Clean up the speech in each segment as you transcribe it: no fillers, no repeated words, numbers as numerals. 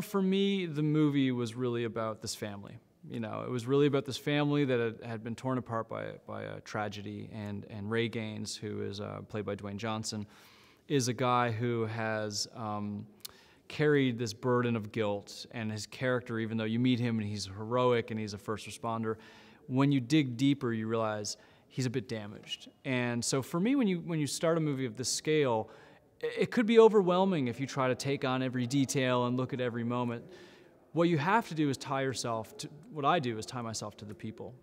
For me, the movie was really about this family. It was really about this family that had been torn apart by a tragedy, and Ray Gaines, who is played by Dwayne Johnson, is a guy who has carried this burden of guilt, and his character, even though you meet him and he's heroic and he's a first responder, when you dig deeper, you realize he's a bit damaged. And so for me, when you start a movie of this scale, it could be overwhelming if you try to take on every detail and look at every moment. What you have to do is what I do is tie myself to the people,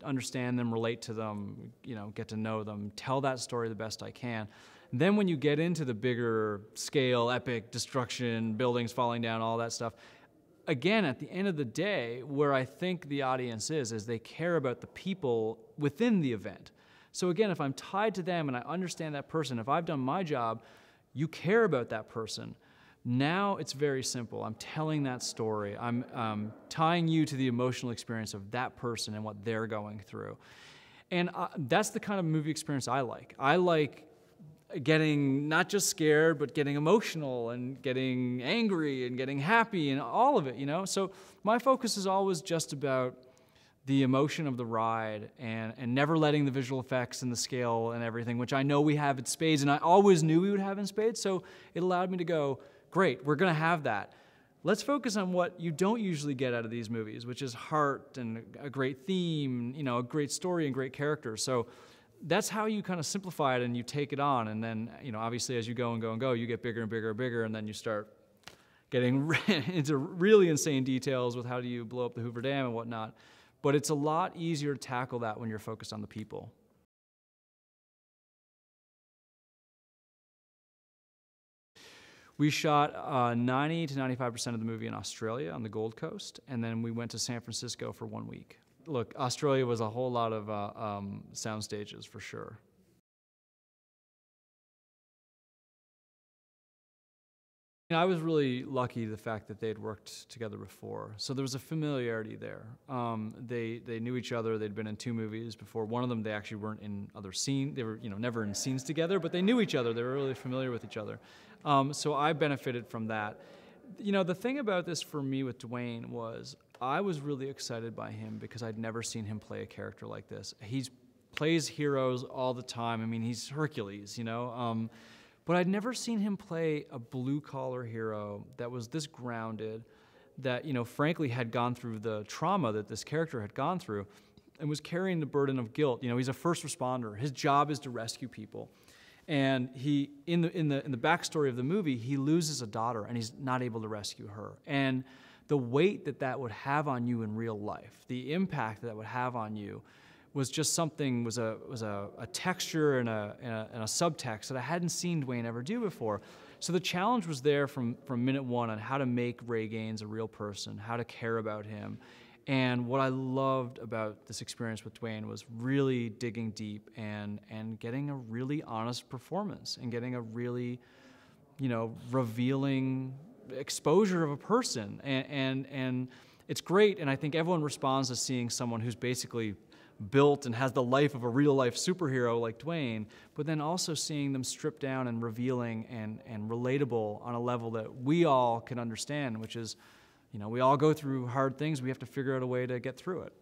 understand them, relate to them, get to know them, tell that story the best I can. Then when you get into the bigger scale, epic destruction, buildings falling down, all that stuff, again, at the end of the day, where I think the audience is they care about the people within the event. So again, if I'm tied to them and I understand that person, if I've done my job, you care about that person. Now it's very simple. I'm telling that story. I'm tying you to the emotional experience of that person and what they're going through. And that's the kind of movie experience I like. I like getting not just scared, but getting emotional and getting angry and getting happy and all of it, So my focus is always just about the emotion of the ride and never letting the visual effects and the scale and everything, which I know we have in spades, and I always knew we would have in spades, so it allowed me to go, great, we're going to have that. Let's focus on what you don't usually get out of these movies, which is heart and a great theme, a great story and great characters. So that's how you kind of simplify it and you take it on. And then, obviously as you go and go and go, you get bigger and bigger and bigger, and then you start getting into really insane details with how do you blow up the Hoover Dam and whatnot. But it's a lot easier to tackle that when you're focused on the people. We shot 90 to 95% of the movie in Australia on the Gold Coast, and then we went to San Francisco for 1 week. Look, Australia was a whole lot of sound stages for sure. I was really lucky the fact that they had worked together before, so there was a familiarity there. They knew each other. They'd been in 2 movies before. One of them, they actually weren't in other scenes. They were, never in scenes together, but they knew each other. They were really familiar with each other. So I benefited from that. The thing about this for me with Dwayne was I was really excited by him because I'd never seen him play a character like this. He plays heroes all the time. I mean, he's Hercules, But I'd never seen him play a blue-collar hero that was this grounded, that, frankly had gone through the trauma that this character had gone through and was carrying the burden of guilt. He's a first responder. His job is to rescue people. And he, in the backstory of the movie, he loses a daughter and he's not able to rescue her. And the weight that would have on you in real life, the impact that would have on you, was just something, was a texture and a subtext that I hadn't seen Dwayne ever do before. So the challenge was there from minute one on how to make Ray Gaines a real person, how to care about him. And what I loved about this experience with Dwayne was really digging deep and getting a really honest performance and getting a really, revealing exposure of a person. And it's great, and I think everyone responds to seeing someone who's basically built and has the life of a real-life superhero like Dwayne, but then also seeing them stripped down and revealing and relatable on a level that we all can understand, which is, we all go through hard things. We have to figure out a way to get through it.